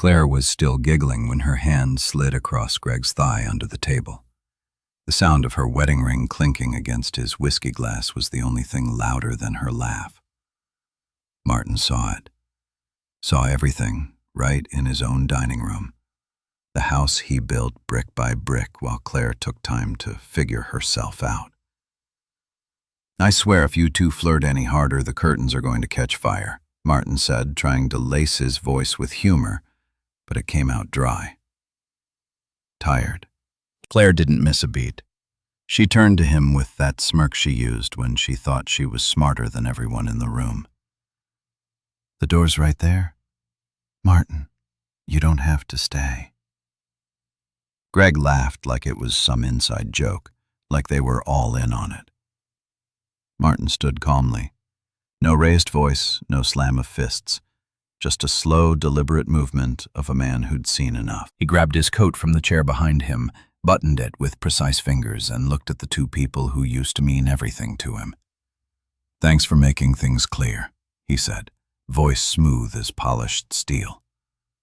Claire was still giggling when her hand slid across Greg's thigh under the table. The sound of her wedding ring clinking against his whiskey glass was the only thing louder than her laugh. Martin saw it. Saw everything, right in his own dining room. The house he built brick by brick while Claire took time to figure herself out. "I swear if you two flirt any harder, the curtains are going to catch fire," Martin said, trying to lace his voice with humor, but it came out dry. Tired. Claire didn't miss a beat. She turned to him with that smirk she used when she thought she was smarter than everyone in the room. "The door's right there. Martin, you don't have to stay." Greg laughed like it was some inside joke, like they were all in on it. Martin stood calmly. No raised voice, no slam of fists, just a slow, deliberate movement of a man who'd seen enough. He grabbed his coat from the chair behind him, buttoned it with precise fingers, and looked at the two people who used to mean everything to him. "Thanks for making things clear," he said, voice smooth as polished steel.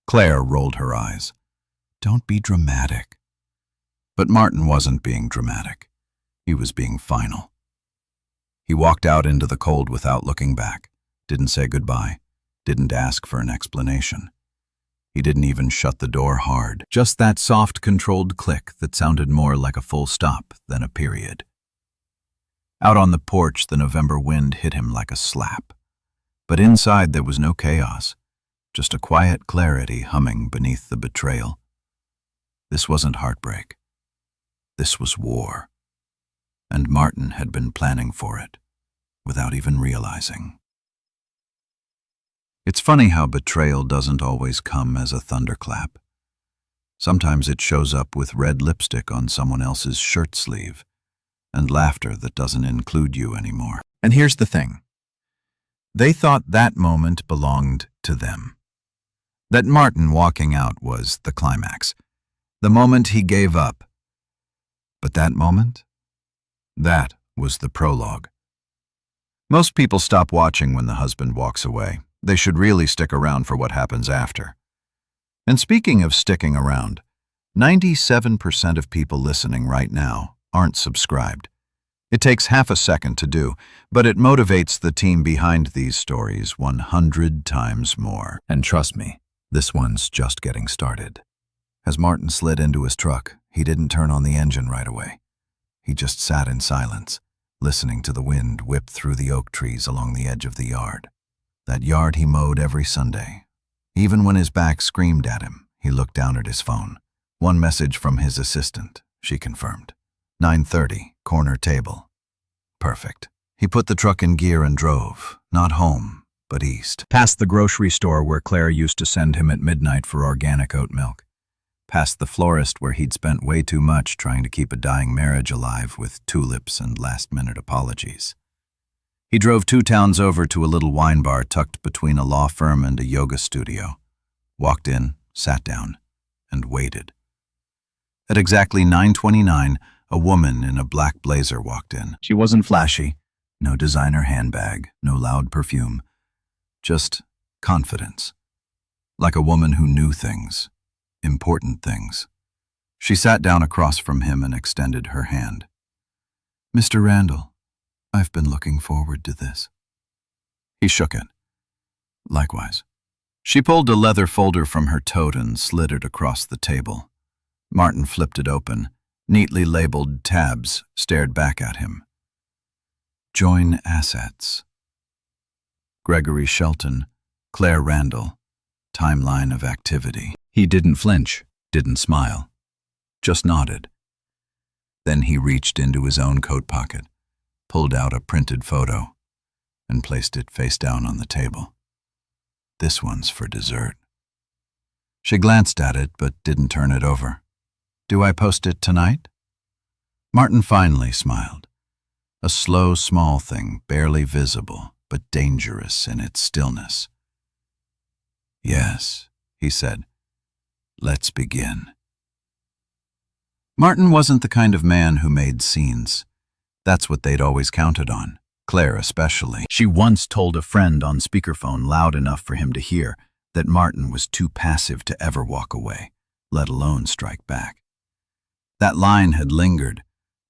Claire rolled her eyes. "Don't be dramatic." But Martin wasn't being dramatic. He was being final. He walked out into the cold without looking back, didn't say goodbye, didn't ask for an explanation. He didn't even shut the door hard, just that soft, controlled click that sounded more like a full stop than a period. Out on the porch, the November wind hit him like a slap. But inside there was no chaos, just a quiet clarity humming beneath the betrayal. This wasn't heartbreak. This was war. And Martin had been planning for it, without even realizing. It's funny how betrayal doesn't always come as a thunderclap. Sometimes it shows up with red lipstick on someone else's shirt sleeve, and laughter that doesn't include you anymore. And here's the thing. They thought that moment belonged to them. That Martin walking out was the climax, the moment he gave up. But that moment? That was the prologue. Most people stop watching when the husband walks away. They should really stick around for what happens after. And speaking of sticking around, 97% of people listening right now aren't subscribed. It takes half a second to do, but it motivates the team behind these stories 100 times more. And trust me, this one's just getting started. As Martin slid into his truck, he didn't turn on the engine right away. He just sat in silence, listening to the wind whip through the oak trees along the edge of the yard. That yard he mowed every Sunday. Even when his back screamed at him, he looked down at his phone. One message from his assistant, she confirmed. 9:30, corner table. Perfect. He put the truck in gear and drove, not home, but east. Past the grocery store where Claire used to send him at midnight for organic oat milk. Past the florist where he'd spent way too much trying to keep a dying marriage alive with tulips and last-minute apologies. He drove 2 towns over to a little wine bar tucked between a law firm and a yoga studio. Walked in, sat down, and waited. At exactly 9:29, a woman in a black blazer walked in. She wasn't flashy, no designer handbag, no loud perfume, just confidence. Like a woman who knew things, important things. She sat down across from him and extended her hand. "Mr. Randall, I've been looking forward to this." He shook it. Likewise. She pulled a leather folder from her tote and slid it across the table. Martin flipped it open. Neatly labeled tabs stared back at him. Join assets. Gregory Shelton, Claire Randall, timeline of activity. He didn't flinch, didn't smile, just nodded. Then he reached into his own coat pocket, pulled out a printed photo, and placed it face down on the table. "This one's for dessert." She glanced at it but didn't turn it over. "Do I post it tonight?" Martin finally smiled. A slow, small thing, barely visible, but dangerous in its stillness. "Yes," he said. "Let's begin." Martin wasn't the kind of man who made scenes. That's what they'd always counted on, Claire especially. She once told a friend on speakerphone loud enough for him to hear, that Martin was too passive to ever walk away, let alone strike back. That line had lingered,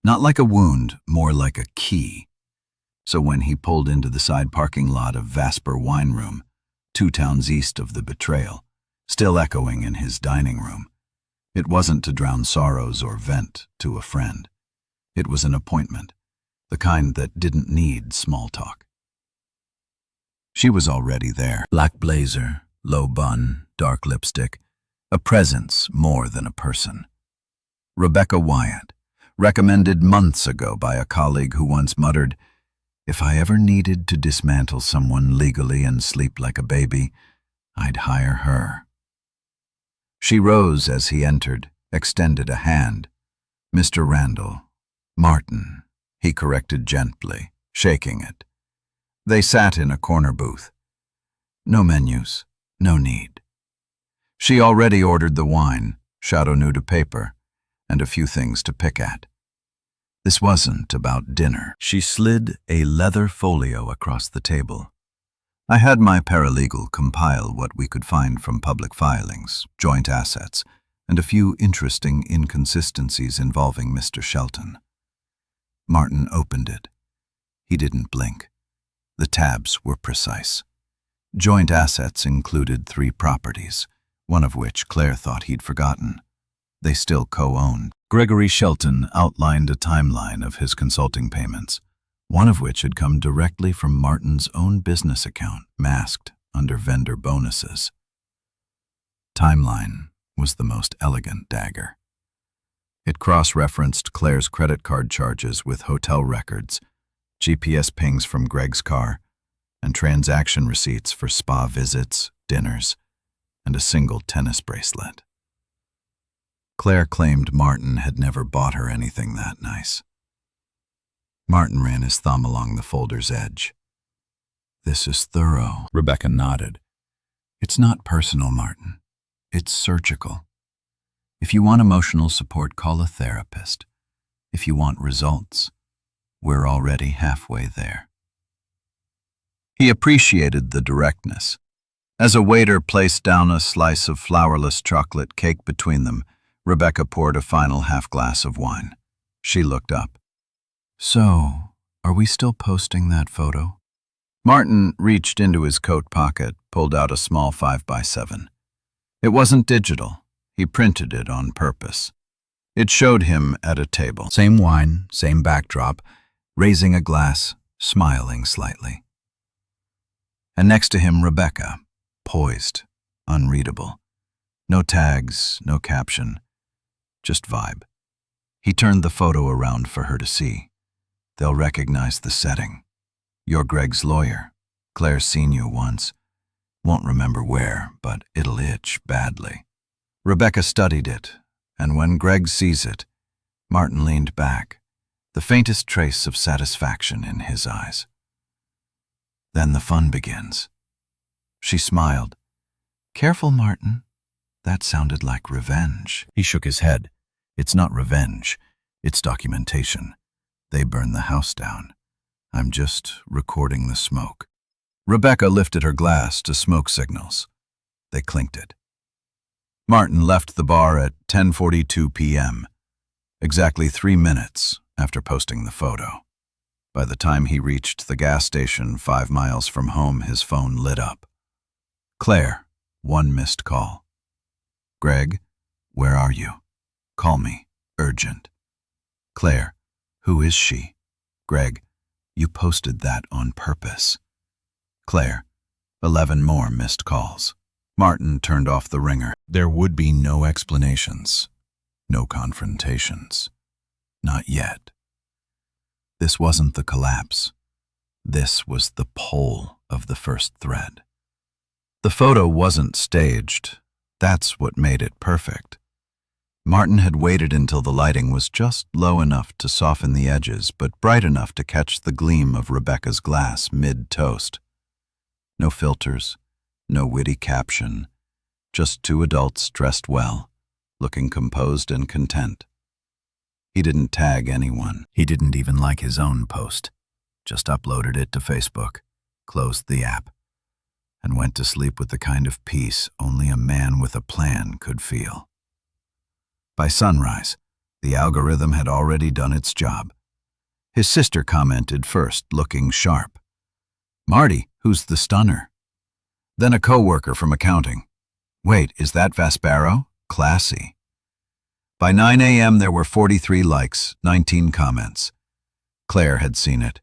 not like a wound, more like a key. So when he pulled into the side parking lot of Vasper Wine Room, 2 towns east of the betrayal, still echoing in his dining room, it wasn't to drown sorrows or vent to a friend. It was an appointment, the kind that didn't need small talk. She was already there. Black blazer, low bun, dark lipstick, a presence more than a person. Rebecca Wyatt, recommended months ago by a colleague who once muttered, "If I ever needed to dismantle someone legally and sleep like a baby, I'd hire her." She rose as he entered, extended a hand. "Mr. Randall, Martin," he corrected gently, shaking it. They sat in a corner booth. No menus, no need. She already ordered the wine, Chateau Neuf de paper, and a few things to pick at. This wasn't about dinner. She slid a leather folio across the table. "I had my paralegal compile what we could find from public filings, joint assets, and a few interesting inconsistencies involving Mr. Shelton." Martin opened it. He didn't blink. The tabs were precise. Joint assets included 3 properties, one of which Claire thought he'd forgotten. They still co-owned. Gregory Shelton outlined a timeline of his consulting payments, one of which had come directly from Martin's own business account, masked under vendor bonuses. Timeline was the most elegant dagger. It cross-referenced Claire's credit card charges with hotel records, GPS pings from Greg's car, and transaction receipts for spa visits, dinners, and a single tennis bracelet. Claire claimed Martin had never bought her anything that nice. Martin ran his thumb along the folder's edge. "This is thorough." Rebecca nodded. "It's not personal, Martin. It's surgical. If you want emotional support, call a therapist. If you want results, we're already halfway there." He appreciated the directness. As a waiter placed down a slice of flourless chocolate cake between them, Rebecca poured a final half-glass of wine. She looked up. "So, are we still posting that photo?" Martin reached into his coat pocket, pulled out a small 5x7. It wasn't digital. He printed it on purpose. It showed him at a table. Same wine, same backdrop, raising a glass, smiling slightly. And next to him, Rebecca, poised, unreadable. No tags, no caption, just vibe. He turned the photo around for her to see. They'll recognize the setting. You're Greg's lawyer. Claire's seen you once. Won't remember where, but it'll itch badly. Rebecca studied it, and when Greg sees it, Martin leaned back, the faintest trace of satisfaction in his eyes. Then the fun begins. She smiled. "Careful, Martin. That sounded like revenge." He shook his head. "It's not revenge. It's documentation. They burned the house down. I'm just recording the smoke." Rebecca lifted her glass to smoke signals. They clinked it. Martin left the bar at 10:42 p.m., exactly 3 minutes after posting the photo. By the time he reached the gas station 5 miles from home, his phone lit up. "Claire, 1 missed call." "Greg, where are you? Call me, urgent." "Claire, who is she?" "Greg, you posted that on purpose." "Claire, 11 more missed calls." Martin turned off the ringer. There would be no explanations, no confrontations. Not yet. This wasn't the collapse. This was the pull of the first thread. The photo wasn't staged. That's what made it perfect. Martin had waited until the lighting was just low enough to soften the edges, but bright enough to catch the gleam of Rebecca's glass mid-toast. No filters, no witty caption, just 2 adults dressed well, looking composed and content. He didn't tag anyone. He didn't even like his own post. Just uploaded it to Facebook, closed the app, and went to sleep with the kind of peace only a man with a plan could feel. By sunrise, the algorithm had already done its job. His sister commented first, looking sharp. "Marty, who's the stunner?" Then a co-worker from accounting. "Wait, is that Vasparo? Classy." By 9 a.m. there were 43 likes, 19 comments. Claire had seen it.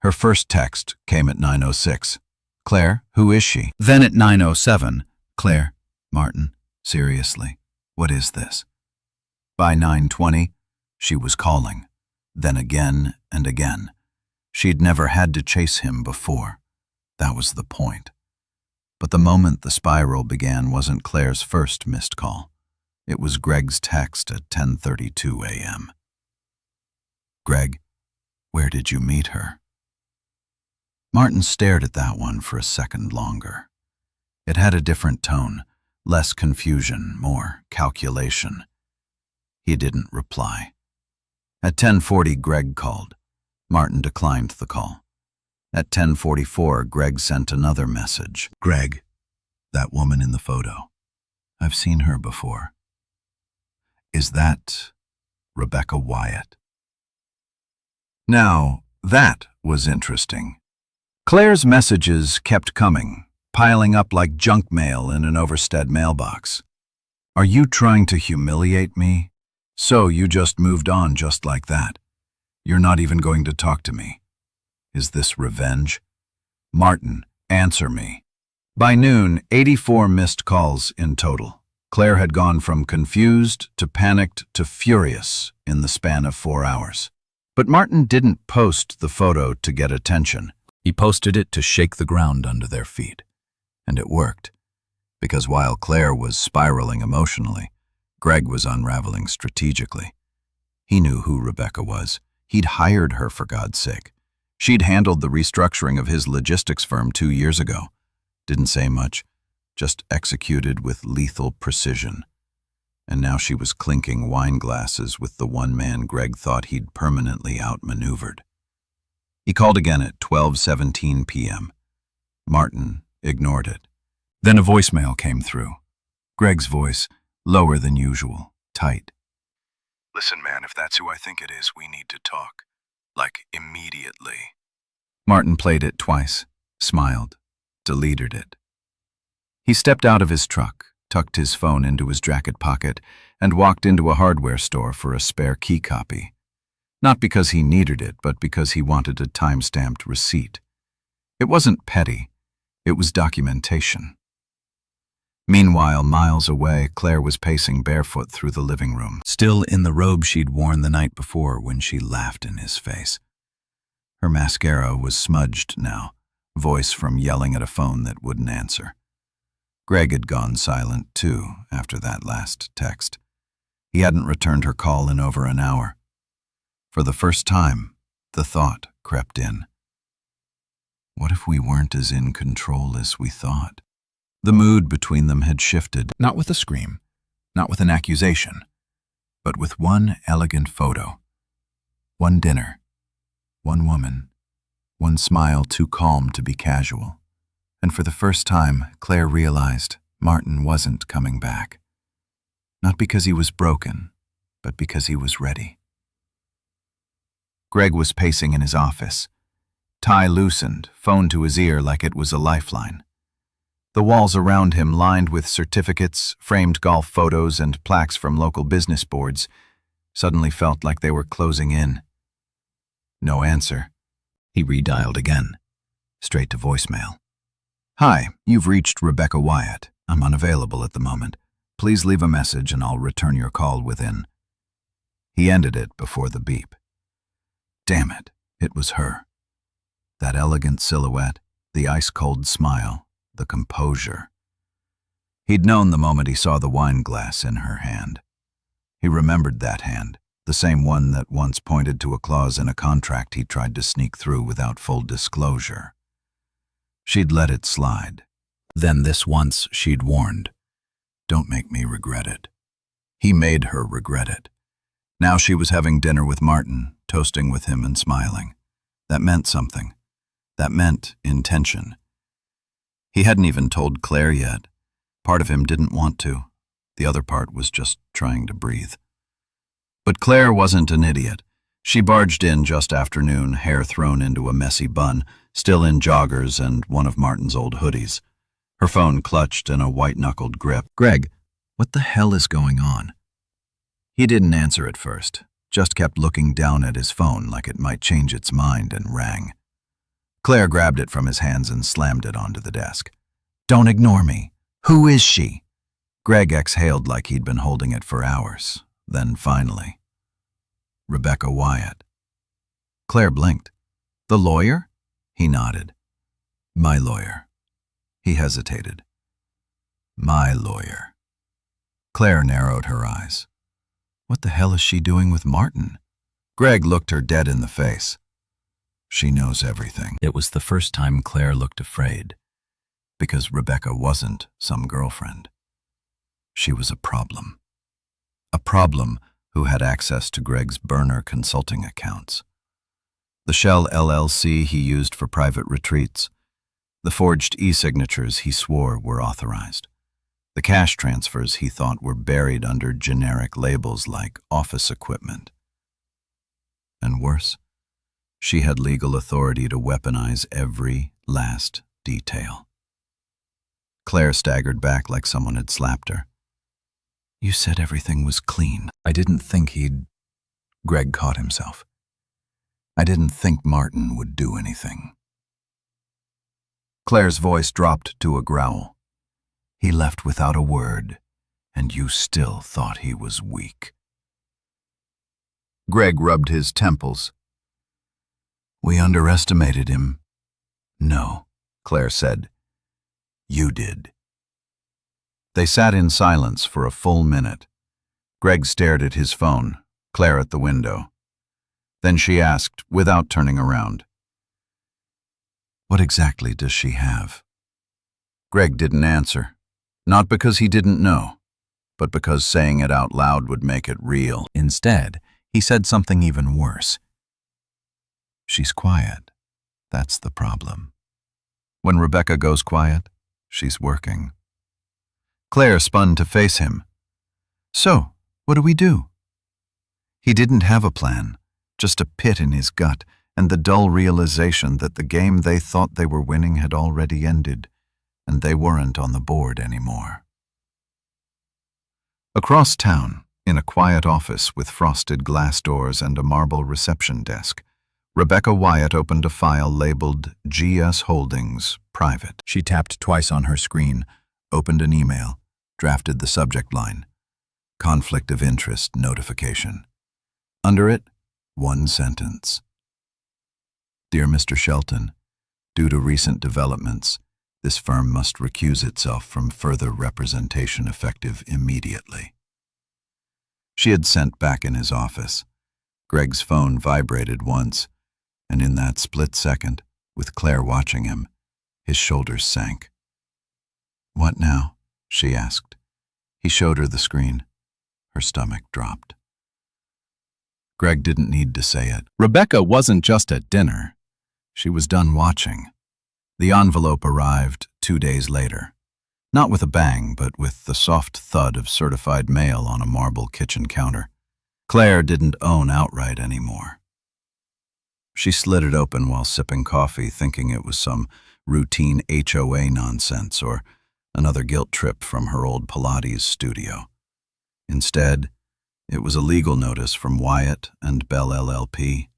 Her first text came at 9:06. "Claire, who is she?" Then at 9:07, "Claire, Martin, seriously, what is this?" By 9:20, she was calling, then again and again. She'd never had to chase him before. That was the point. But the moment the spiral began wasn't Claire's first missed call. It was Greg's text at 10:32 a.m. "Greg, where did you meet her?" Martin stared at that one for a second longer. It had a different tone, less confusion, more calculation. He didn't reply. At 10:40, Greg called. Martin declined the call. At 10:44, Greg sent another message. "Greg, that woman in the photo. I've seen her before. Is that Rebecca Wyatt?" Now, that was interesting. Claire's messages kept coming, piling up like junk mail in an Overstead mailbox. "Are you trying to humiliate me? So you just moved on just like that. You're not even going to talk to me. Is this revenge? Martin, answer me." By noon, 84 missed calls in total. Claire had gone from confused to panicked to furious in the span of 4 hours. But Martin didn't post the photo to get attention. He posted it to shake the ground under their feet. And it worked. Because while Claire was spiraling emotionally, Greg was unraveling strategically. He knew who Rebecca was. He'd hired her, for God's sake. She'd handled the restructuring of his logistics firm 2 years ago. Didn't say much, just executed with lethal precision. And now she was clinking wine glasses with the one man Greg thought he'd permanently outmaneuvered. He called again at 12:17 p.m. Martin ignored it. Then a voicemail came through. Greg's voice, lower than usual, tight. "Listen, man, if that's who I think it is, we need to talk. Like, immediately." Martin played it twice, smiled, deleted it. He stepped out of his truck, tucked his phone into his jacket pocket, and walked into a hardware store for a spare key copy. Not because he needed it, but because he wanted a time-stamped receipt. It wasn't petty. It was documentation. Meanwhile, miles away, Claire was pacing barefoot through the living room, still in the robe she'd worn the night before when she laughed in his face. Her mascara was smudged now, voice from yelling at a phone that wouldn't answer. Greg had gone silent, too, after that last text. He hadn't returned her call in over an hour. For the first time, the thought crept in. What if we weren't as in control as we thought? The mood between them had shifted, not with a scream, not with an accusation, but with one elegant photo. One dinner, one woman, one smile too calm to be casual. And for the first time, Claire realized Martin wasn't coming back. Not because he was broken, but because he was ready. Greg was pacing in his office. Tie loosened, phone to his ear like it was a lifeline. The walls around him, lined with certificates, framed golf photos, and plaques from local business boards, suddenly felt like they were closing in. No answer. He redialed again, straight to voicemail. "Hi, you've reached Rebecca Wyatt. I'm unavailable at the moment. Please leave a message and I'll return your call within." He ended it before the beep. Damn it, it was her. That elegant silhouette, the ice-cold smile, the composure. He'd known the moment he saw the wine glass in her hand. He remembered that hand, the same one that once pointed to a clause in a contract he tried to sneak through without full disclosure. She'd let it slide. Then this once she'd warned, "Don't make me regret it." He made her regret it. Now she was having dinner with Martin, toasting with him and smiling. That meant something. That meant intention. He hadn't even told Claire yet. Part of him didn't want to. The other part was just trying to breathe. But Claire wasn't an idiot. She barged in just after noon, hair thrown into a messy bun, still in joggers and one of Martin's old hoodies. Her phone clutched in a white-knuckled grip. "Greg, what the hell is going on?" He didn't answer at first, just kept looking down at his phone like it might change its mind, and rang. Claire grabbed it from his hands and slammed it onto the desk. "Don't ignore me. Who is she?" Greg exhaled like he'd been holding it for hours. Then finally, "Rebecca Wyatt." Claire blinked. "The lawyer?" He nodded. "My lawyer." He hesitated. "My lawyer." Claire narrowed her eyes. What the hell is she doing with Martin? Greg looked her dead in the face. "She knows everything." It was the first time Claire looked afraid, because Rebecca wasn't some girlfriend. She was a problem. A problem who had access to Greg's burner consulting accounts. The Shell LLC he used for private retreats. The forged e-signatures he swore were authorized. The cash transfers he thought were buried under generic labels like office equipment. And worse, she had legal authority to weaponize every last detail. Claire staggered back like someone had slapped her. "You said everything was clean." "I didn't think he'd—" Greg caught himself. "I didn't think Martin would do anything." Claire's voice dropped to a growl. "He left without a word, and you still thought he was weak." Greg rubbed his temples. "We underestimated him." "No," Claire said. "You did." They sat in silence for a full minute. Greg stared at his phone, Claire at the window. Then she asked, without turning around, "What exactly does she have?" Greg didn't answer, not because he didn't know, but because saying it out loud would make it real. Instead, he said something even worse. "She's quiet. That's the problem. When Rebecca goes quiet, she's working." Claire spun to face him. "So, what do we do?" He didn't have a plan, just a pit in his gut and the dull realization that the game they thought they were winning had already ended, and they weren't on the board anymore. Across town, in a quiet office with frosted glass doors and a marble reception desk, Rebecca Wyatt opened a file labeled GS Holdings, Private. She tapped twice on her screen, opened an email, drafted the subject line, "Conflict of Interest Notification." Under it, one sentence. "Dear Mr. Shelton, due to recent developments, this firm must recuse itself from further representation effective immediately." She had sent back in his office. Greg's phone vibrated once, and in that split second, with Claire watching him, his shoulders sank. "What now?" she asked. He showed her the screen. Her stomach dropped. Greg didn't need to say it. Rebecca wasn't just at dinner. She was done watching. The envelope arrived 2 days later. Not with a bang, but with the soft thud of certified mail on a marble kitchen counter. Claire didn't own Outright anymore. She slid it open while sipping coffee, thinking it was some routine HOA nonsense or another guilt trip from her old Pilates studio. Instead, it was a legal notice from Wyatt and Bell LLP.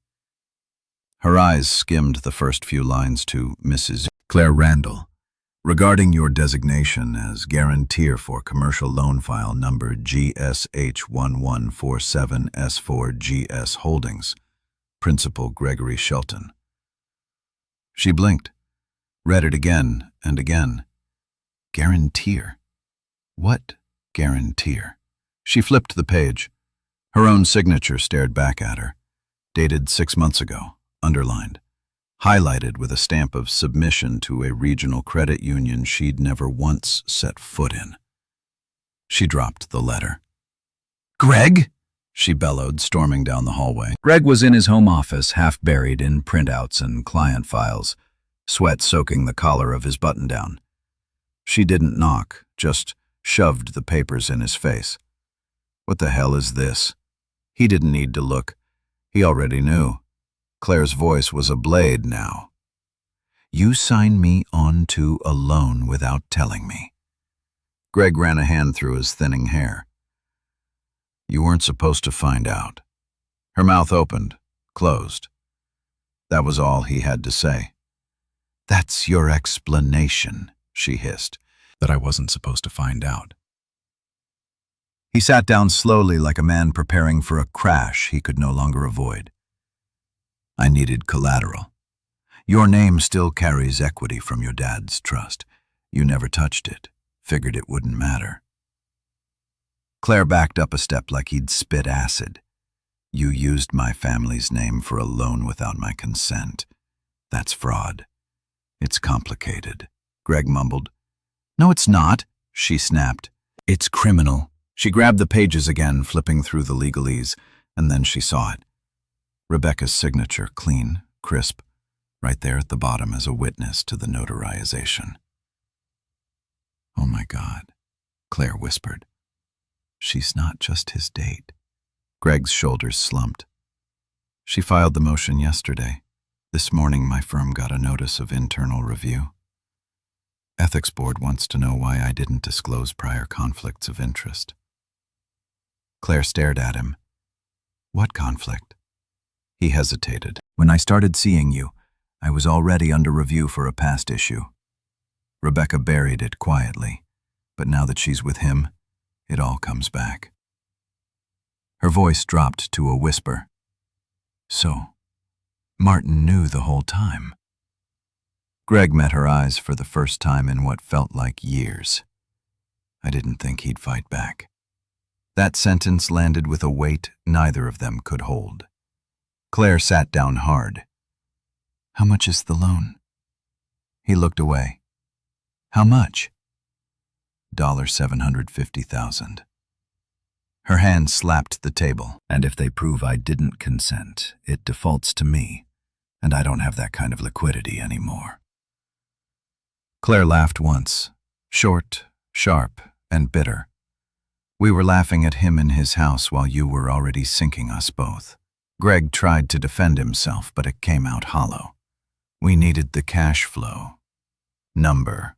Her eyes skimmed the first few lines to Mrs. Claire Randall. "Regarding your designation as guarantor for commercial loan file number GSH1147S4 Holdings, Principal Gregory Shelton." She blinked, read it again and again. Guarantor? What guarantor? She flipped the page. Her own signature stared back at her, dated 6 months ago, underlined, highlighted with a stamp of submission to a regional credit union she'd never once set foot in. She dropped the letter. "Greg?" she bellowed, storming down the hallway. Greg was in his home office, half buried in printouts and client files, sweat soaking the collar of his button-down. She didn't knock, just shoved the papers in his face. What the hell is this? He didn't need to look. He already knew. Claire's voice was a blade now. You signed me on to a loan without telling me. Greg ran a hand through his thinning hair. You weren't supposed to find out. Her mouth opened, closed. That was all he had to say. That's your explanation, she hissed. That I wasn't supposed to find out. He sat down slowly like a man preparing for a crash he could no longer avoid. I needed collateral. Your name still carries equity from your dad's trust. You never touched it, figured it wouldn't matter. Claire backed up a step like he'd spit acid. You used my family's name for a loan without my consent. That's fraud. It's complicated, Greg mumbled. No, it's not, she snapped. It's criminal. She grabbed the pages again, flipping through the legalese, and then she saw it. Rebecca's signature, clean, crisp, right there at the bottom as a witness to the notarization. Oh my God, Claire whispered. She's not just his date. Greg's shoulders slumped. She filed the motion yesterday. This morning my firm got a notice of internal review. Ethics Board wants to know why I didn't disclose prior conflicts of interest. Claire stared at him. What conflict? He hesitated. When I started seeing you, I was already under review for a past issue. Rebecca buried it quietly, but now that she's with him, it all comes back. Her voice dropped to a whisper. So, Martin knew the whole time. Greg met her eyes for the first time in what felt like years. I didn't think he'd fight back. That sentence landed with a weight neither of them could hold. Claire sat down hard. How much is the loan? He looked away. How much? $750,000. Her hand slapped the table. And if they prove I didn't consent, it defaults to me, and I don't have that kind of liquidity anymore. Claire laughed once, short, sharp, and bitter. We were laughing at him in his house while you were already sinking us both. Greg tried to defend himself, but it came out hollow. We needed the cash flow. Number.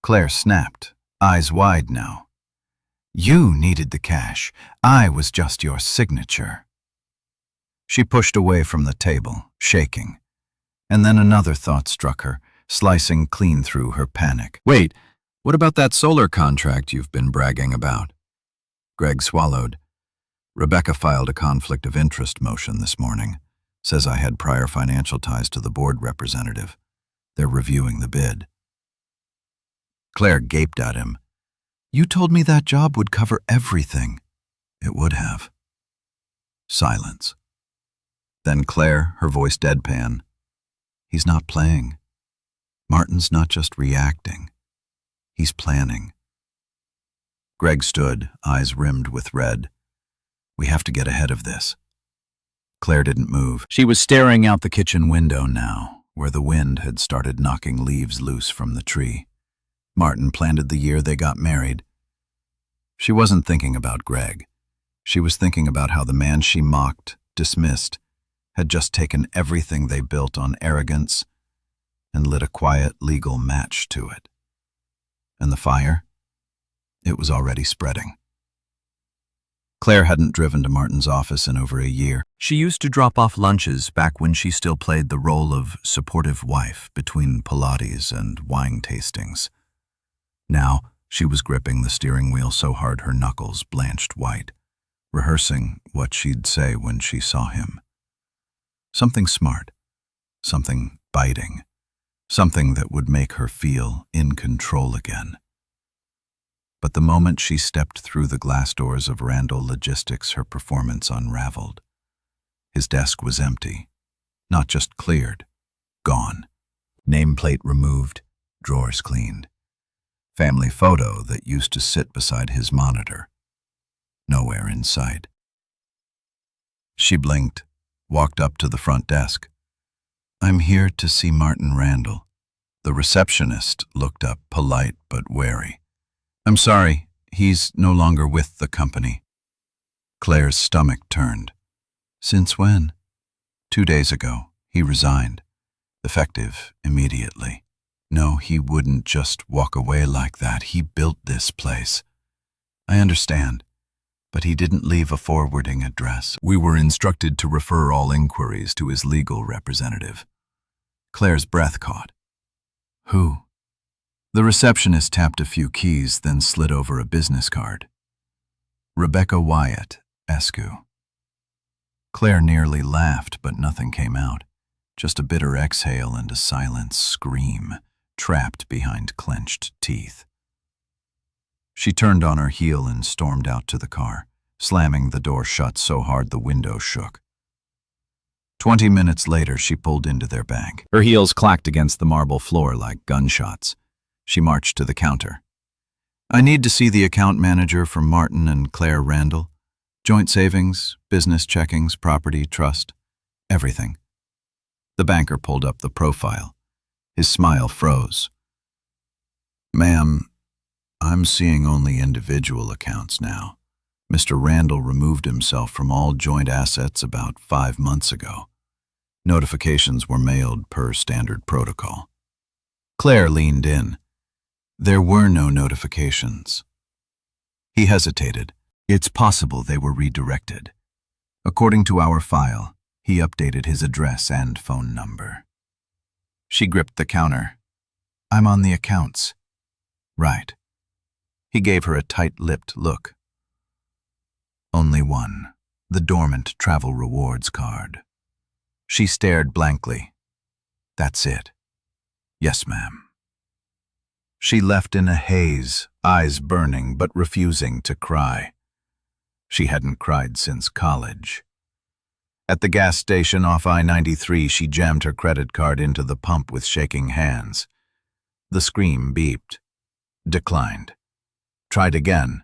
Claire snapped, eyes wide now. You needed the cash. I was just your signature. She pushed away from the table, shaking. And then another thought struck her, slicing clean through her panic. Wait, what about that solar contract you've been bragging about? Greg swallowed. Rebecca filed a conflict of interest motion this morning. Says I had prior financial ties to the board representative. They're reviewing the bid. Claire gaped at him. You told me that job would cover everything. It would have. Silence. Then Claire, her voice deadpan. He's not playing. Martin's not just reacting. He's planning. Greg stood, eyes rimmed with red. We have to get ahead of this. Claire didn't move. She was staring out the kitchen window now, where the wind had started knocking leaves loose from the tree. Martin planted the year they got married. She wasn't thinking about Greg. She was thinking about how the man she mocked, dismissed, had just taken everything they built on arrogance and lit a quiet legal match to it. And the fire? It was already spreading. Claire hadn't driven to Martin's office in over a year. She used to drop off lunches back when she still played the role of supportive wife between Pilates and wine tastings. Now, she was gripping the steering wheel so hard her knuckles blanched white, rehearsing what she'd say when she saw him. Something smart, something biting, something that would make her feel in control again. But the moment she stepped through the glass doors of Randall Logistics, her performance unraveled. His desk was empty, not just cleared, gone. Nameplate removed, drawers cleaned. Family photo that used to sit beside his monitor. Nowhere in sight. She blinked, walked up to the front desk. I'm here to see Martin Randall. The receptionist looked up, polite but wary. "I'm sorry, he's no longer with the company." Claire's stomach turned. "Since when?" "2 days ago. He resigned. Effective immediately." "No, he wouldn't just walk away like that. He built this place." "I understand, but he didn't leave a forwarding address. We were instructed to refer all inquiries to his legal representative." Claire's breath caught. "Who?" The receptionist tapped a few keys, then slid over a business card. "Rebecca Wyatt, Escu." Claire nearly laughed, but nothing came out. Just a bitter exhale and a silent scream, trapped behind clenched teeth. She turned on her heel and stormed out to the car, slamming the door shut so hard the window shook. 20 minutes later, she pulled into their bank. Her heels clacked against the marble floor like gunshots. She marched to the counter. "I need to see the account manager for Martin and Claire Randall. Joint savings, business checkings, property, trust, everything." The banker pulled up the profile. His smile froze. "Ma'am, I'm seeing only individual accounts now. Mr. Randall removed himself from all joint assets about 5 months ago. Notifications were mailed per standard protocol." Claire leaned in. "There were no notifications." He hesitated. "It's possible they were redirected. According to our file, he updated his address and phone number." She gripped the counter. "I'm on the accounts." "Right." He gave her a tight-lipped look. "Only one, the dormant travel rewards card." She stared blankly. "That's it." "Yes, ma'am." She left in a haze, eyes burning but refusing to cry. She hadn't cried since college. At the gas station off I-93, she jammed her credit card into the pump with shaking hands. The screen beeped. Declined. Tried again.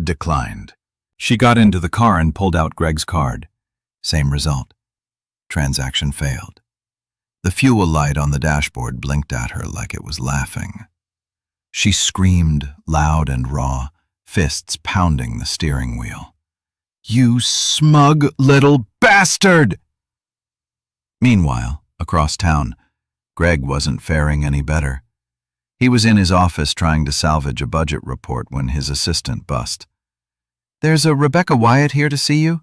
Declined. She got into the car and pulled out Greg's card. Same result. Transaction failed. The fuel light on the dashboard blinked at her like it was laughing. She screamed, loud and raw, fists pounding the steering wheel. "You smug little bastard!" Meanwhile, across town, Greg wasn't faring any better. He was in his office trying to salvage a budget report when his assistant bust. "There's a Rebecca Wyatt here to see you."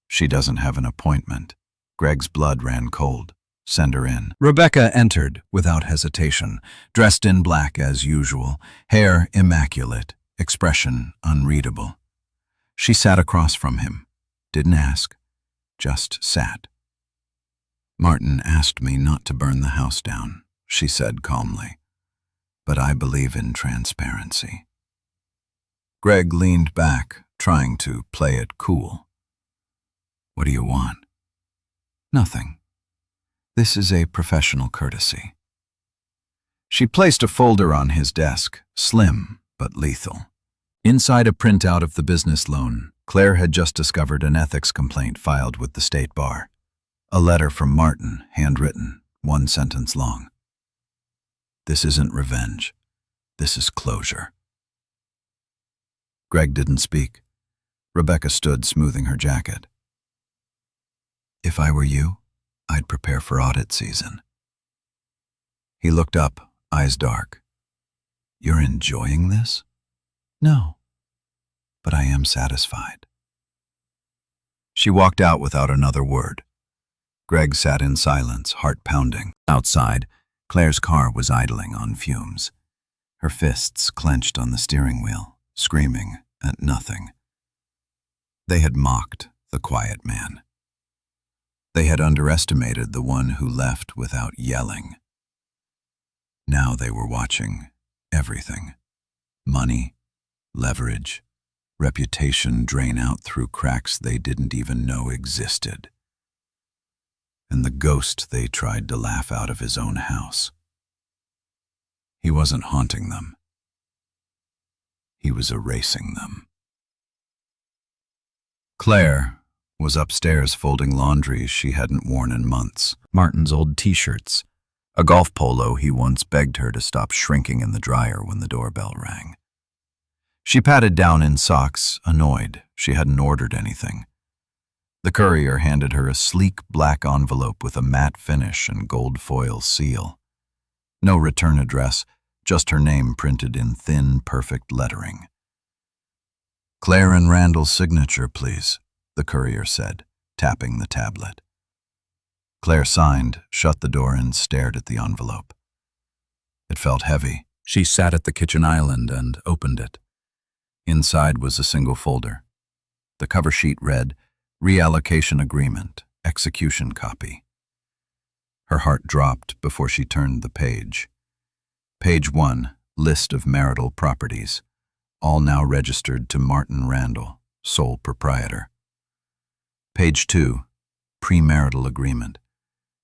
"She doesn't have an appointment." Greg's blood ran cold. "Send her in." Rebecca entered without hesitation, dressed in black as usual, hair immaculate, expression unreadable. She sat across from him, didn't ask, just sat. "Martin asked me not to burn the house down," she said calmly. "But I believe in transparency." Greg leaned back, trying to play it cool. "What do you want?" "Nothing. This is a professional courtesy." She placed a folder on his desk, slim but lethal. Inside a printout of the business loan, Claire had just discovered an ethics complaint filed with the state bar. A letter from Martin, handwritten, 1 sentence long. "This isn't revenge. This is closure." Greg didn't speak. Rebecca stood smoothing her jacket. "If I were you, I'd prepare for audit season." He looked up, eyes dark. "You're enjoying this?" "No, but I am satisfied." She walked out without another word. Greg sat in silence, heart pounding. Outside, Claire's car was idling on fumes. Her fists clenched on the steering wheel, screaming at nothing. They had mocked the quiet man. They had underestimated the one who left without yelling. Now they were watching everything. Money, leverage, reputation drain out through cracks they didn't even know existed. And the ghost they tried to laugh out of his own house. He wasn't haunting them. He was erasing them. Claire was upstairs folding laundry she hadn't worn in months. Martin's old t-shirts, A golf polo he once begged her to stop shrinking in the dryer when the doorbell rang. She patted down in socks, annoyed she hadn't ordered anything. The courier handed her a sleek black envelope with a matte finish and gold foil seal. No return address, just her name printed in thin, perfect lettering. "Claire and Randall's signature, please," the courier said, tapping the tablet. Claire signed, shut the door, and stared at the envelope. It felt heavy. She sat at the kitchen island and opened it. Inside was a single folder. The cover sheet read, "Reallocation Agreement, Execution Copy." Her heart dropped before she turned the page. Page 1, List of marital properties, all now registered to Martin Randall, sole proprietor. Page 2, Premarital Agreement,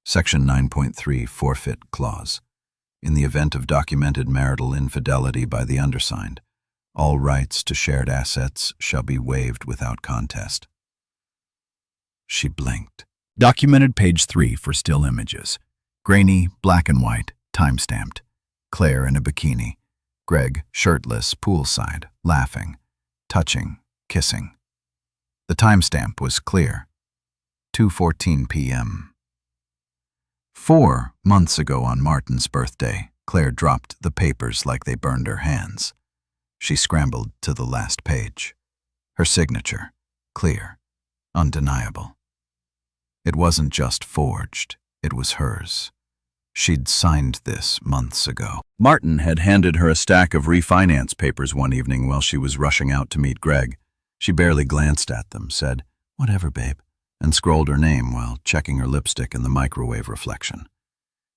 Section 9.3 Forfeit Clause. In the event of documented marital infidelity by the undersigned, all rights to shared assets shall be waived without contest. She blinked. Documented page 3 for still images. Grainy, black and white, time-stamped. Claire in a bikini. Greg, shirtless, poolside, laughing, touching, kissing. The timestamp was clear. 2:14 p.m. 4 months ago on Martin's birthday, Claire dropped the papers like they burned her hands. She scrambled to the last page. Her signature, clear, undeniable. It wasn't just forged, it was hers. She'd signed this months ago. Martin had handed her a stack of refinance papers one evening while she was rushing out to meet Greg. She barely glanced at them, said, "Whatever, babe," and scrolled her name while checking her lipstick in the microwave reflection.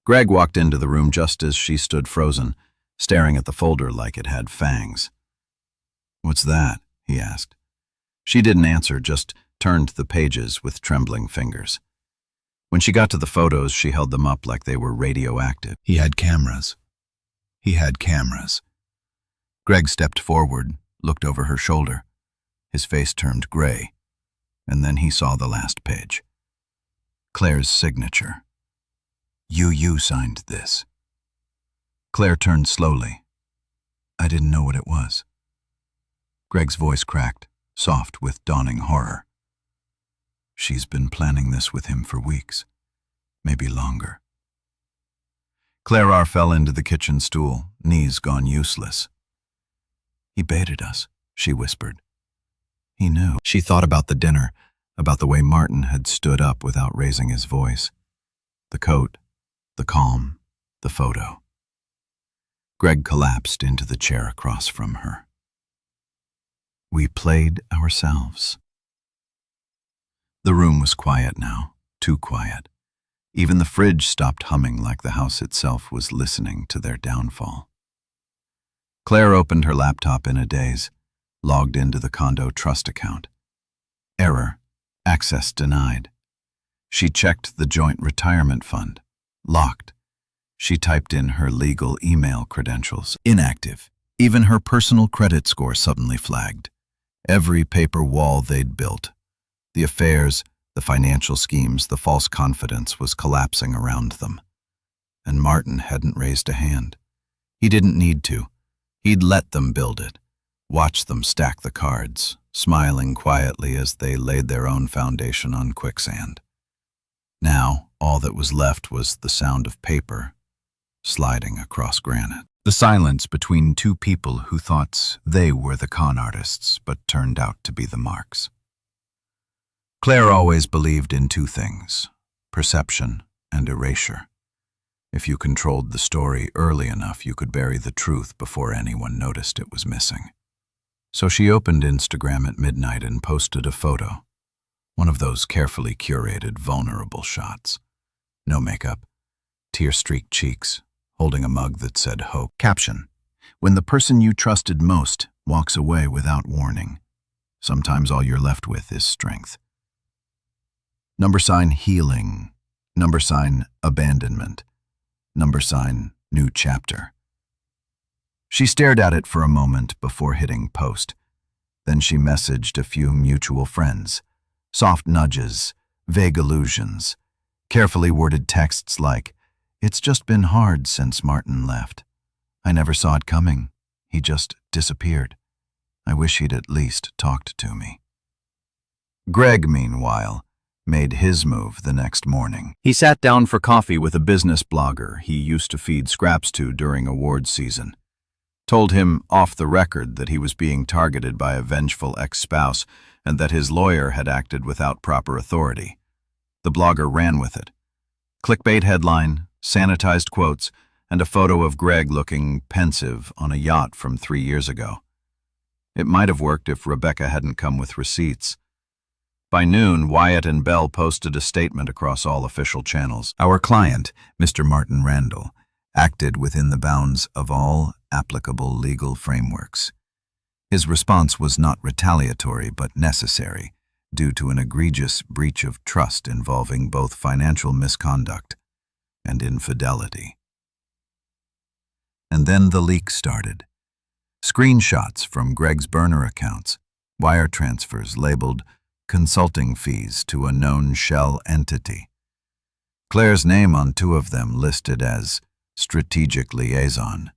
Greg walked into the room just as she stood frozen, staring at the folder like it had fangs. "What's that?" he asked. She didn't answer, just turned the pages with trembling fingers. When she got to the photos, she held them up like they were radioactive. He had cameras. He had cameras. Greg stepped forward, looked over her shoulder. His face turned gray, and then he saw the last page. Claire's signature. You signed this." Claire turned slowly. "I didn't know what it was." Greg's voice cracked, soft with dawning horror. "She's been planning this with him for weeks, maybe longer." Claire R. fell into the kitchen stool, knees gone useless. "He baited us," she whispered. "He knew." She thought about the dinner, about the way Martin had stood up without raising his voice. The coat, the calm, the photo. Greg collapsed into the chair across from her. "We played ourselves." The room was quiet now, too quiet. Even the fridge stopped humming like the house itself was listening to their downfall. Claire opened her laptop in a daze, logged into the condo trust account. Error. Access denied. She checked the joint retirement fund. Locked. She typed in her legal email credentials. Inactive. Even her personal credit score suddenly flagged. Every paper wall they'd built, the affairs, the financial schemes, the false confidence was collapsing around them. And Martin hadn't raised a hand. He didn't need to. He'd let them build it, watch them stack the cards, smiling quietly as they laid their own foundation on quicksand. Now, all that was left was the sound of paper sliding across granite. The silence between two people who thought they were the con artists but turned out to be the marks. Claire always believed in two things, perception and erasure. If you controlled the story early enough, you could bury the truth before anyone noticed it was missing. So she opened Instagram at midnight and posted a photo, one of those carefully curated, vulnerable shots. No makeup, tear-streaked cheeks, holding a mug that said hope. Caption: when the person you trusted most walks away without warning, sometimes all you're left with is strength. $, healing. $, abandonment. $, new chapter. She stared at it for a moment before hitting post. Then she messaged a few mutual friends. Soft nudges, vague allusions, carefully worded texts like, It's just been hard since Martin left. I never saw it coming. He just disappeared. I wish he'd at least talked to me. Greg, meanwhile, made his move the next morning. He sat down for coffee with a business blogger he used to feed scraps to during awards season. Told him off the record that he was being targeted by a vengeful ex-spouse and that his lawyer had acted without proper authority. The blogger ran with it. Clickbait headline, sanitized quotes, and a photo of Greg looking pensive on a yacht from 3 years ago. It might have worked if Rebecca hadn't come with receipts. By noon, Wyatt and Bell posted a statement across all official channels. Our client, Mr. Martin Randall, acted within the bounds of all applicable legal frameworks. His response was not retaliatory but necessary, due to an egregious breach of trust involving both financial misconduct and infidelity. And then the leak started. Screenshots from Greg's burner accounts, wire transfers labeled consulting fees to a known shell entity. Claire's name on 2 of them listed as strategic liaison,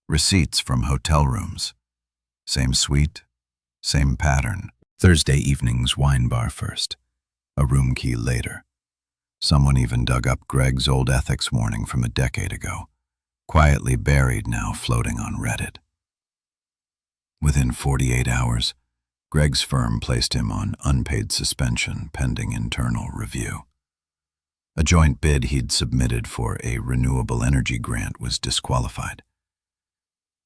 receipts from hotel rooms. Same suite, same pattern. Thursday evening's wine bar first, a room key later. Someone even dug up Greg's old ethics warning from a decade ago, quietly buried now floating on Reddit. Within 48 hours, Greg's firm placed him on unpaid suspension pending internal review. A joint bid he'd submitted for a renewable energy grant was disqualified.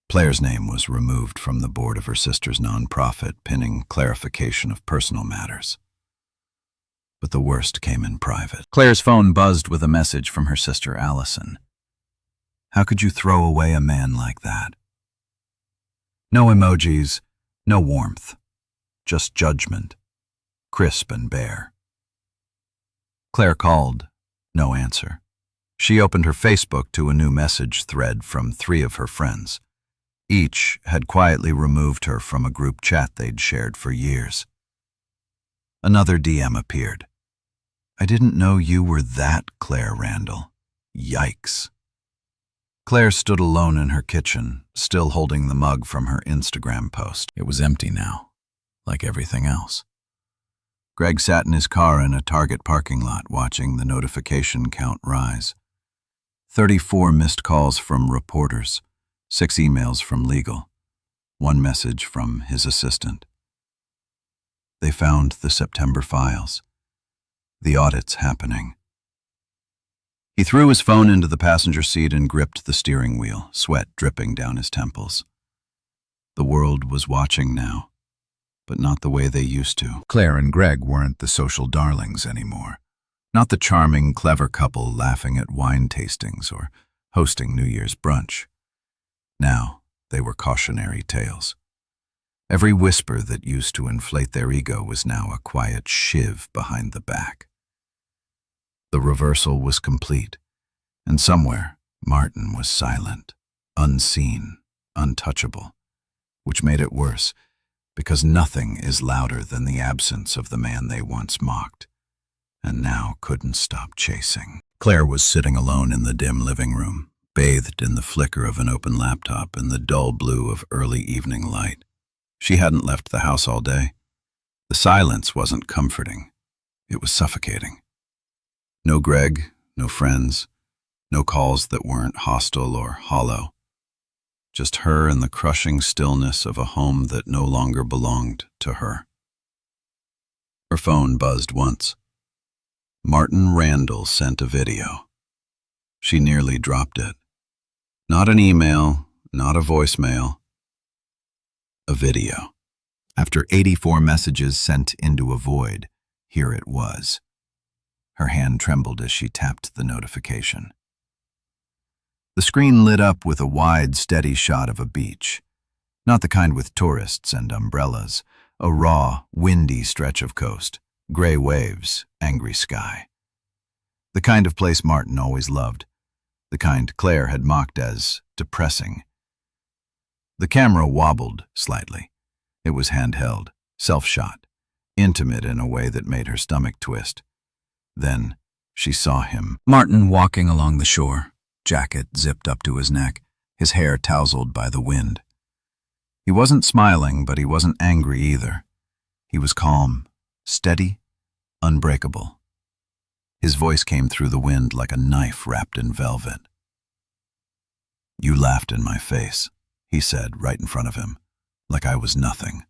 Claire's name was removed from the board of her sister's nonprofit, pinning clarification of personal matters. But the worst came in private. Claire's phone buzzed with a message from her sister Allison. How could you throw away a man like that? No emojis, no warmth, just judgment, crisp and bare. Claire called, no answer. She opened her Facebook to a new message thread from 3 of her friends. Each had quietly removed her from a group chat they'd shared for years. Another DM appeared. I didn't know you were that Claire Randall. Yikes. Claire stood alone in her kitchen, still holding the mug from her Instagram post. It was empty now, like everything else. Greg sat in his car in a Target parking lot, watching the notification count rise. 34 missed calls from reporters, 6 emails from legal, 1 message from his assistant. They found the September files. The audit's happening. He threw his phone into the passenger seat and gripped the steering wheel, sweat dripping down his temples. The world was watching now, but not the way they used to. Claire and Greg weren't the social darlings anymore. Not the charming, clever couple laughing at wine tastings or hosting New Year's brunch. Now, they were cautionary tales. Every whisper that used to inflate their ego was now a quiet shiv behind the back. The reversal was complete, and somewhere Martin was silent, unseen, untouchable, which made it worse, because nothing is louder than the absence of the man they once mocked, and now couldn't stop chasing. Claire was sitting alone in the dim living room, bathed in the flicker of an open laptop and the dull blue of early evening light. She hadn't left the house all day. The silence wasn't comforting. It was suffocating. No Greg, no friends, no calls that weren't hostile or hollow. Just her and the crushing stillness of a home that no longer belonged to her. Her phone buzzed once. Martin Randall sent a video. She nearly dropped it. Not an email, not a voicemail. A video. After 84 messages sent into a void, here it was. Her hand trembled as she tapped the notification. The screen lit up with a wide, steady shot of a beach. Not the kind with tourists and umbrellas. A raw, windy stretch of coast. Gray waves, angry sky. The kind of place Martin always loved. The kind Claire had mocked as depressing. The camera wobbled slightly. It was handheld, self-shot, intimate in a way that made her stomach twist. Then she saw him. Martin walking along the shore, jacket zipped up to his neck, his hair tousled by the wind. He wasn't smiling, but he wasn't angry either. He was calm, steady, unbreakable. His voice came through the wind like a knife wrapped in velvet. "You laughed in my face," he said right in front of him, like I was nothing,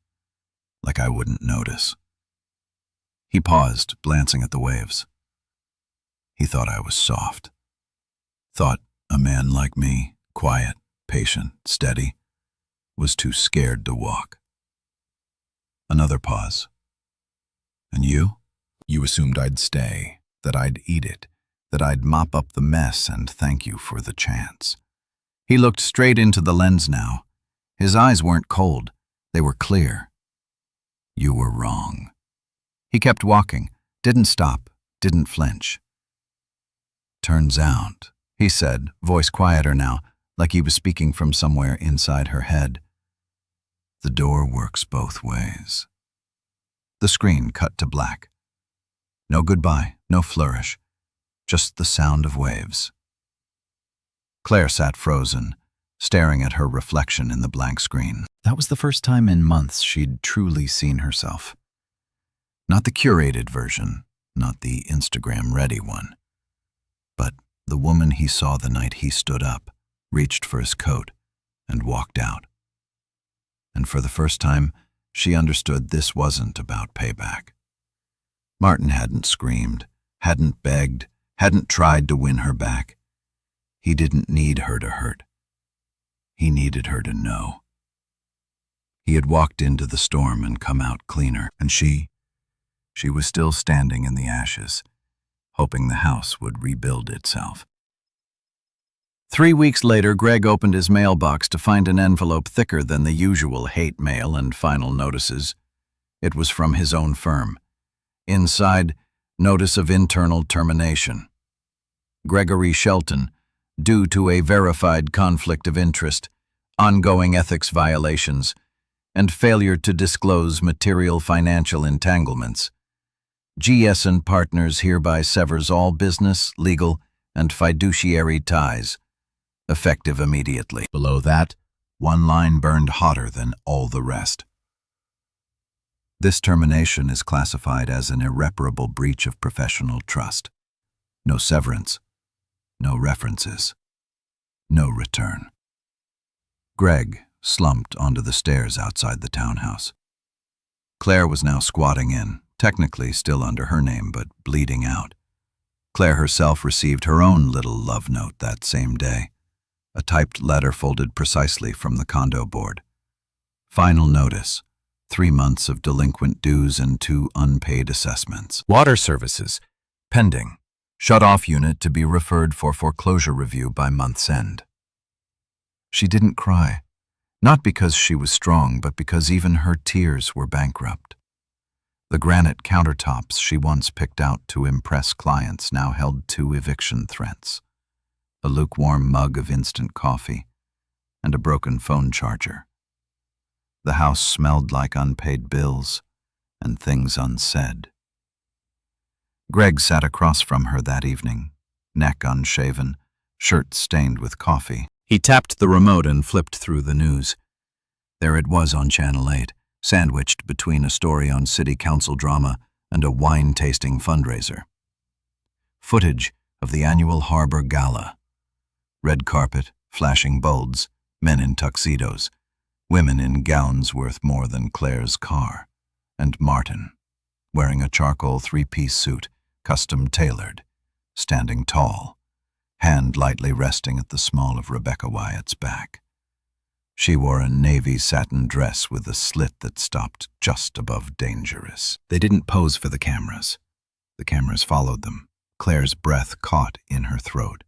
like I wouldn't notice. He paused, glancing at the waves. He thought I was soft. Thought a man like me, quiet, patient, steady, was too scared to walk. Another pause. "And you? You assumed I'd stay, that I'd eat it, that I'd mop up the mess and thank you for the chance." He looked straight into the lens now. His eyes weren't cold, they were clear. "You were wrong." He kept walking, didn't stop, didn't flinch. "Turns out," he said, voice quieter now, like he was speaking from somewhere inside her head, "the door works both ways." The screen cut to black. No goodbye, no flourish, just the sound of waves. Claire sat frozen, staring at her reflection in the blank screen. That was the first time in months she'd truly seen herself. Not the curated version, not the Instagram-ready one, but the woman he saw the night he stood up, reached for his coat, and walked out. And for the first time, she understood this wasn't about payback. Martin hadn't screamed, hadn't begged, hadn't tried to win her back. He didn't need her to hurt. He needed her to know. He had walked into the storm and come out cleaner, and she was still standing in the ashes, hoping the house would rebuild itself. 3 weeks later, Greg opened his mailbox to find an envelope thicker than the usual hate mail and final notices. It was from his own firm. Inside, notice of internal termination. Gregory Shelton, due to a verified conflict of interest, ongoing ethics violations, and failure to disclose material financial entanglements. GS & Partners hereby severs all business, legal, and fiduciary ties, effective immediately. Below that, one line burned hotter than all the rest. This termination is classified as an irreparable breach of professional trust. No severance, no references, no return. Greg slumped onto the stairs outside the townhouse. Claire was now squatting in, technically still under her name, but bleeding out. Claire herself received her own little love note that same day, a typed letter folded precisely from the condo board. Final notice, 3 months of delinquent dues and 2 unpaid assessments. Water services, pending. Shut-off unit to be referred for foreclosure review by month's end. She didn't cry, not because she was strong, but because even her tears were bankrupt. The granite countertops she once picked out to impress clients now held 2 eviction threats, a lukewarm mug of instant coffee, and a broken phone charger. The house smelled like unpaid bills and things unsaid. Greg sat across from her that evening, neck unshaven, shirt stained with coffee. He tapped the remote and flipped through the news. There it was on Channel 8, sandwiched between a story on city council drama and a wine-tasting fundraiser. Footage of the annual Harbor Gala. Red carpet, flashing bulbs, men in tuxedos, women in gowns worth more than Claire's car, and Martin, wearing a charcoal 3-piece suit, custom tailored, standing tall, hand lightly resting at the small of Rebecca Wyatt's back. She wore a navy satin dress with a slit that stopped just above dangerous. They didn't pose for the cameras. The cameras followed them, Claire's breath caught in her throat.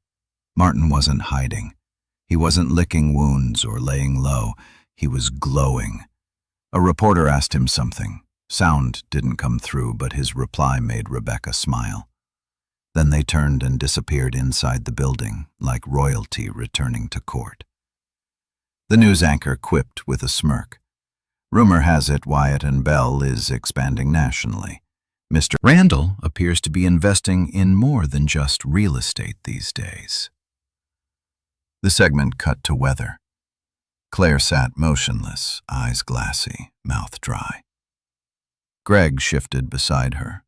Martin wasn't hiding. He wasn't licking wounds or laying low. He was glowing. A reporter asked him something. Sound didn't come through, but his reply made Rebecca smile. Then they turned and disappeared inside the building, like royalty returning to court. The news anchor quipped with a smirk. Rumor has it Wyatt and Bell is expanding nationally. Mr. Randall appears to be investing in more than just real estate these days. The segment cut to weather. Claire sat motionless, eyes glassy, mouth dry. Greg shifted beside her.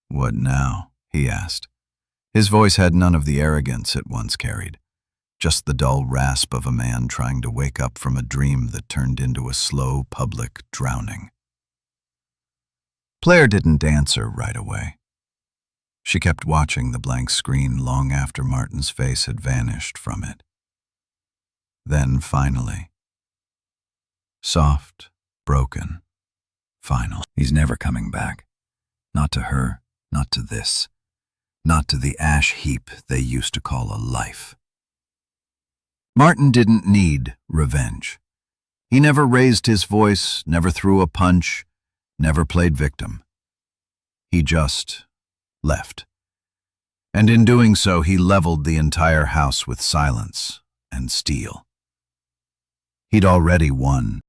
"What now?" he asked. His voice had none of the arrogance it once carried, just the dull rasp of a man trying to wake up from a dream that turned into a slow public drowning. Claire didn't answer right away. She kept watching the blank screen long after Martin's face had vanished from it. Then finally, soft, broken, final. He's never coming back. Not to her, not to this, not to the ash heap they used to call a life. Martin didn't need revenge. He never raised his voice, never threw a punch, never played victim. He just left. And in doing so, he leveled the entire house with silence and steel. He'd already won.